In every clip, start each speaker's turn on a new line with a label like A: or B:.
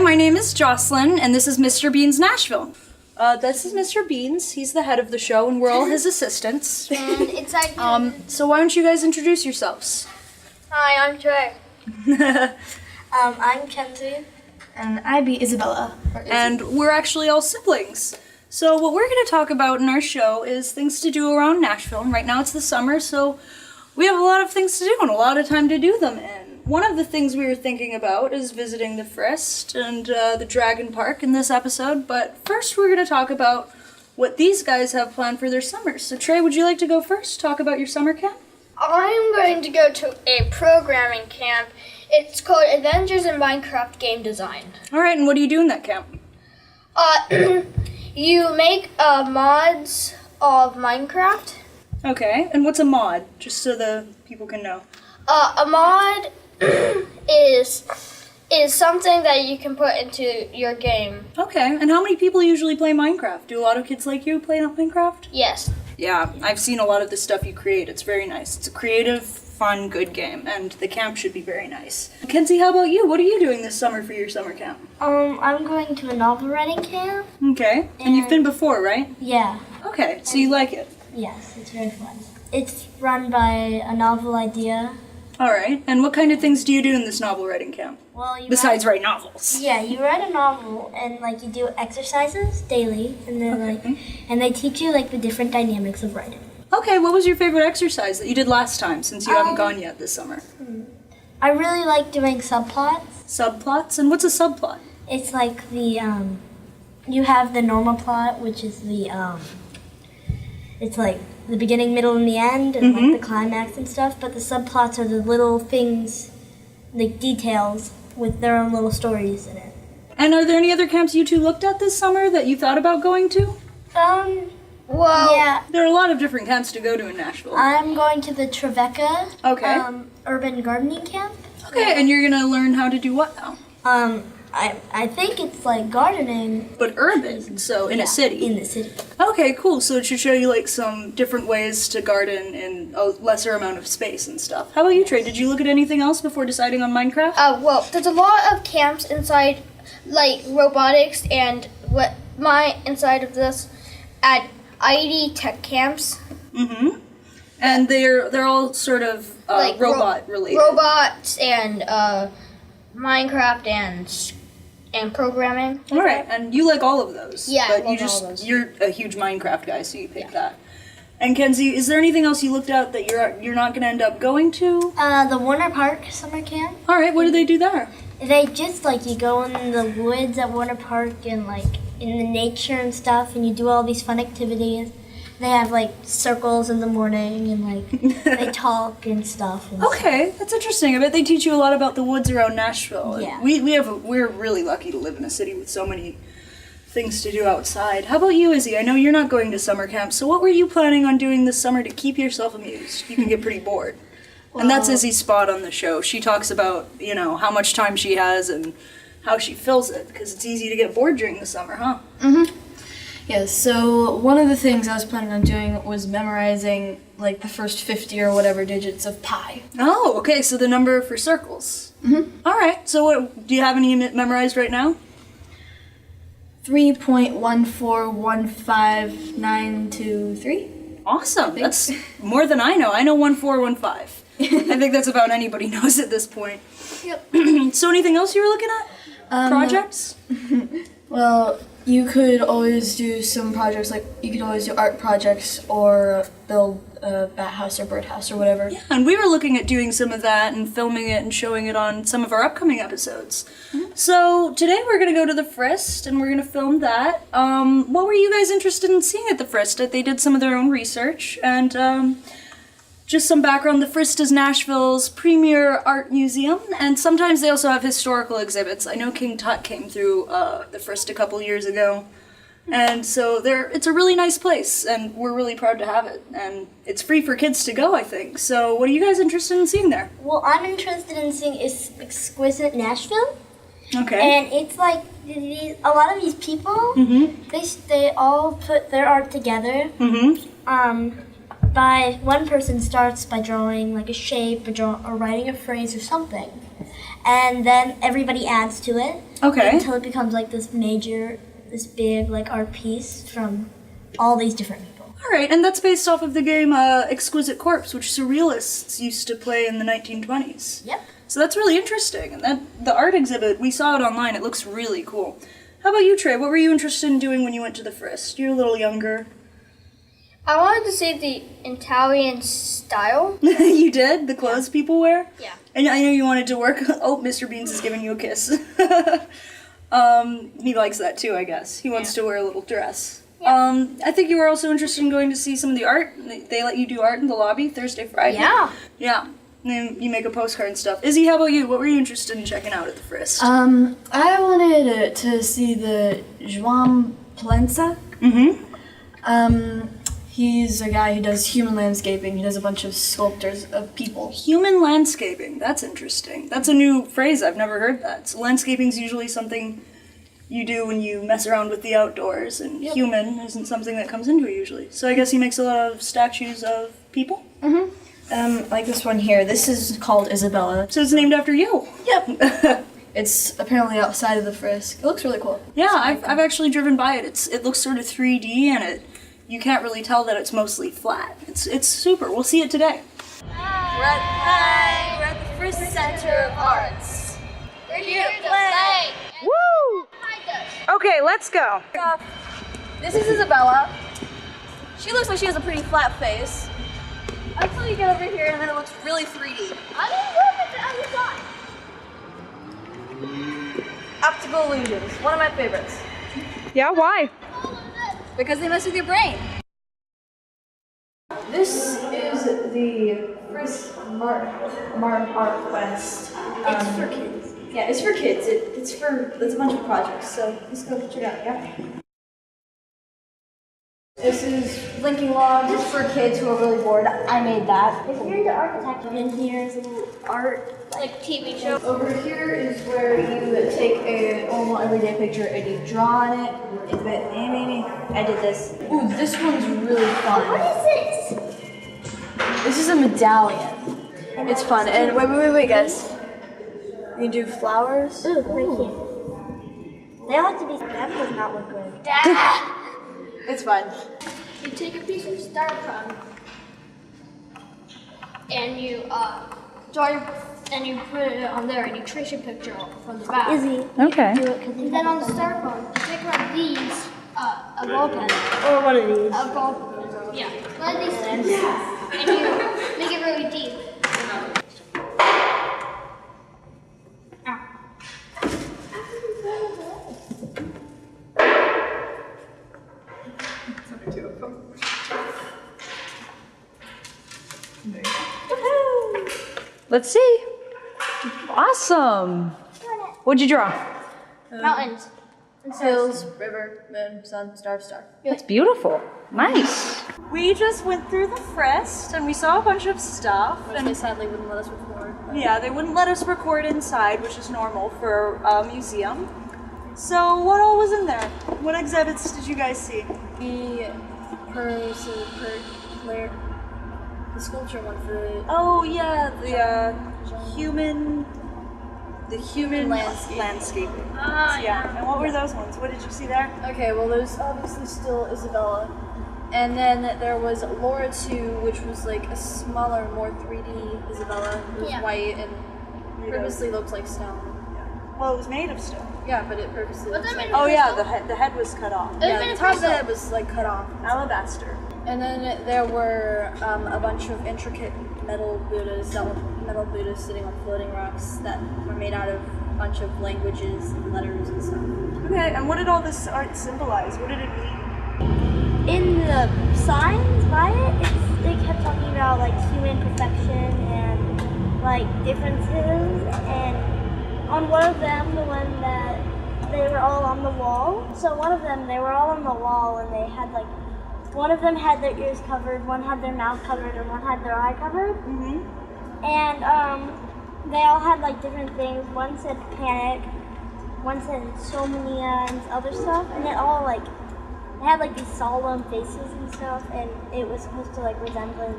A: my name is Jocelyn, and this is Mr. Bean's Nashville. This is Mr. Beans. He's the head of the show, and we're all his assistants.
B: And it's like...
A: So why don't you guys introduce yourselves?
B: Hi, I'm Trey.
C: I'm Kenzie.
D: And I be Isabella.
A: And we're actually all siblings. So what we're going to talk about in our show is things to do around Nashville. And right now it's the summer, so we have a lot of things to do and a lot of time to do them in. One of the things we were thinking about is visiting the Frist and the Dragon Park in this episode. But first we're going to talk about what these guys have planned for their summers. So Trey, would you like to go first? Talk about your summer camp?
B: I'm going to go to a programming camp. It's called Adventures in Minecraft Game Design.
A: All right, and what do you do in that camp?
B: You make mods of Minecraft.
A: Okay, and what's a mod? Just so the people can know.
B: A mod is something that you can put into your game.
A: Okay, and how many people usually play Minecraft? Do a lot of kids like you play Minecraft?
B: Yes.
A: Yeah, I've seen a lot of the stuff you create. It's very nice. It's a creative, fun, good game, and the camp should be very nice. Kenzie, how about you? What are you doing this summer for your summer camp?
C: I'm going to a novel writing camp.
A: Okay, and you've been before, right?
C: Yeah.
A: Okay, so you like it?
C: Yes, it's very fun. It's run by a novel idea.
A: All right, and what kind of things do you do in this novel writing camp?
C: Well, you
A: Besides write novels?
C: Yeah, you write a novel and you do exercises daily, and then and they teach you the different dynamics of writing.
A: Okay, what was your favorite exercise that you did last time since you haven't gone yet this summer?
C: I really like doing subplots.
A: Subplots? And what's a subplot?
C: It's like you have the normal plot, which is it's like the beginning, middle, and the end, and the climax and stuff, but the subplots are the little things, details with their own little stories in it.
A: And are there any other camps you two looked at this summer that you thought about going to?
B: Well,
C: yeah.
A: There are a lot of different camps to go to in Nashville.
C: I'm going to the Trevecca urban gardening camp.
A: Okay, and you're gonna learn how to do what now?
C: I think it's like gardening.
A: But urban, so in a city.
C: In the city.
A: Okay, cool. So it should show you some different ways to garden in a lesser amount of space and stuff. How about you, Trey? Did you look at anything else before deciding on Minecraft?
B: Well, there's a lot of camps inside, robotics and what inside of this at ID tech camps.
A: Mm-hmm. And they're all sort of robot related.
B: Robots and Minecraft and programming.
A: All right, and you like all of those.
B: Yeah,
A: but
B: I love all of those.
A: You're a huge Minecraft guy, so you picked that. And Kenzie, is there anything else you looked at that you're not going to end up going to?
C: The Warner Park summer camp.
A: All right, what do they do there?
C: They just you go in the woods at Warner Park and in the nature and stuff, and you do all these fun activities. They have circles in the morning and they talk and stuff. And
A: Okay, that's interesting. I bet they teach you a lot about the woods around Nashville.
C: Yeah.
A: We're really lucky to live in a city with so many things to do outside. How about you, Izzy? I know you're not going to summer camp, so what were you planning on doing this summer to keep yourself amused? You can get pretty bored. And that's Izzy's spot on the show. She talks about, how much time she has and how she fills it, because it's easy to get bored during the summer, huh?
D: Mm-hmm. Yeah, so one of the things I was planning on doing was memorizing, the first 50 or whatever digits of pi.
A: Oh, okay, so the number for circles.
D: Mm-hmm.
A: All right, so do you have any memorized right now?
D: 3.1415923.
A: Awesome, that's more than I know. I know 1415. I think that's about anybody knows at this point.
D: Yep.
A: So anything else you were looking at? Projects?
D: Well, you could always do some projects, you could always do art projects or build a bat house or bird house or whatever.
A: Yeah, and we were looking at doing some of that and filming it and showing it on some of our upcoming episodes. Mm-hmm. So today we're going to go to the Frist and we're going to film that. What were you guys interested in seeing at the Frist? They did some of their own research and just some background. The Frist is Nashville's premier art museum, and sometimes they also have historical exhibits. I know King Tut came through the Frist a couple years ago, and so it's a really nice place, and we're really proud to have it. And it's free for kids to go, I think. So what are you guys interested in seeing there?
C: Well, I'm interested in seeing Exquisite Nashville.
A: Okay.
C: And it's a lot of these people, they all put their art together. One person starts by drawing a shape or writing a phrase or something. and then everybody adds to it.
A: Okay.
C: Until it becomes like this big like art piece from all these different people.
A: All right, and that's based off of the game Exquisite Corpse, which surrealists used to play in the 1920s.
C: Yep.
A: So that's really interesting, and the art exhibit, we saw it online, it looks really cool. How about you, Trey? What were you interested in doing when you went to the Frist? You're a little younger.
B: I wanted to see the Italian style.
A: You did? The clothes people wear?
B: Yeah.
A: And I know you wanted to work. Oh, Mr. Beans is giving you a kiss. He likes that too, I guess. He wants to wear a little dress.
B: Yeah.
A: I think you were also interested in going to see some of the art. They let you do art in the lobby Thursday, Friday.
B: Yeah.
A: Yeah. And then you make a postcard and stuff. Izzy, how about you? What were you interested in checking out at the Frist?
D: I wanted to see the João Plensa.
A: Mm-hmm.
D: He's a guy who does human landscaping. He does a bunch of sculptures of people.
A: Human landscaping. That's interesting. That's a new phrase. I've never heard that. So landscaping's usually something you do when you mess around with the outdoors, and human isn't something that comes into it usually. So I guess he makes a lot of statues of people?
D: Like this one here. This is called Isabella.
A: So it's named after you?
D: Yep. It's apparently outside of the Frisk. It looks really cool.
A: Yeah, I've actually driven by it. It looks sort of 3D, and you can't really tell that it's mostly flat. It's super. We'll see it today.
E: We're at the Frist Center of Arts.
B: We're here to play.
A: Woo!
B: Behind us.
A: Okay, let's go.
E: This is Isabella. She looks like she has a pretty flat face. Until you get over here and then it looks really 3D.
B: I didn't look at the other side.
E: Optical illusions, one of my favorites.
A: Yeah, why?
E: Because they mess with your brain.
D: This is the Frisk Martin Art Quest.
C: It's for kids.
D: Yeah, it's for kids. It's a bunch of projects. So let's go check it out. Yeah. This is linking logs for kids who are really bored. I made that.
C: If you're into architecture, in here is a little art.
B: Like TV show.
D: Over here is where you take a normal everyday picture and you draw on it. I did this. Ooh, this one's really fun.
B: What is this?
D: This is a medallion. It's fun. And wait, guys. You can do flowers.
C: Ooh, right here. They all have to be. That does not look good.
D: It's fun.
B: You take a piece of styrofoam and you and you put it on there and you trace your picture from the back.
C: Izzy.
A: Okay.
C: Do it because
B: And then on the styrofoam, you take one of these, a ball pen.
C: or one of these.
B: A ball pen. Yeah. One of these things. And you make it really deep.
A: Let's see. Awesome. What'd you draw?
B: Mountains.
D: Hills, river, moon, sun, star, star.
A: That's beautiful. Nice. We just went through the Frist and we saw a bunch of stuff.
E: And they sadly wouldn't let us record.
A: Yeah, they wouldn't let us record inside, which is normal for a museum. So what all was in there? What exhibits did you guys see?
E: The sculpture one for the
A: Oh yeah, the human landscaping. Yeah. And what were those ones? What did you see there?
E: Okay, well there's obviously still Isabella. And then there was Laura 2, which was like a smaller, more 3D Isabella, who was white and purposely looks like stone.
A: Well, it was made of stone.
E: Yeah, but it purposely looks like
A: Oh yeah, the head was cut off.
E: yeah, the top of the head was like cut off.
A: Alabaster.
E: And then there were a bunch of intricate metal Buddhas sitting on floating rocks that were made out of a bunch of languages and letters and stuff.
A: Okay, and what did all this art symbolize? What did it mean?
C: In the signs by it, they kept talking about like human perfection and like differences. And on one of them, the one that they were all on the wall. So one of them, they were all on the wall, and they had like. One of them had their ears covered, one had their mouth covered, and one had their eye covered.
A: Mm-hmm.
C: And they all had like different things. One said panic, one said insomnia and other stuff. And it all like, they had like these solemn faces and stuff. And it was supposed to like resemble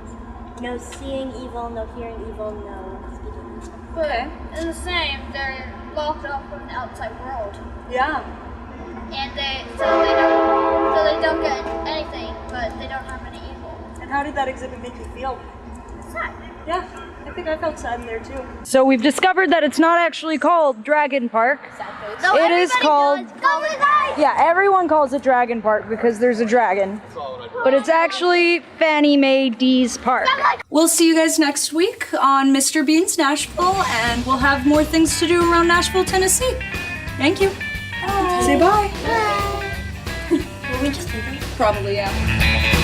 C: no seeing evil, no hearing evil, no speaking evil.
B: But in the same, they're locked off from the outside world,
A: Yeah.
B: and they don't get anything, but they don't have any evil.
A: And how did that exhibit make you feel?
B: Sad.
A: Yeah, I think I felt sad in there too. So we've discovered that it's not actually called Dragon Park.
B: No,
A: It is called.
B: Go with us!
A: Yeah, everyone calls it Dragon Park because there's a dragon. But it's actually Fannie Mae D's Park. We'll see you guys next week on Mr. Bean's Nashville, and we'll have more things to do around Nashville, Tennessee. Thank you. Say bye.
C: Will we just do this?
A: Probably, yeah.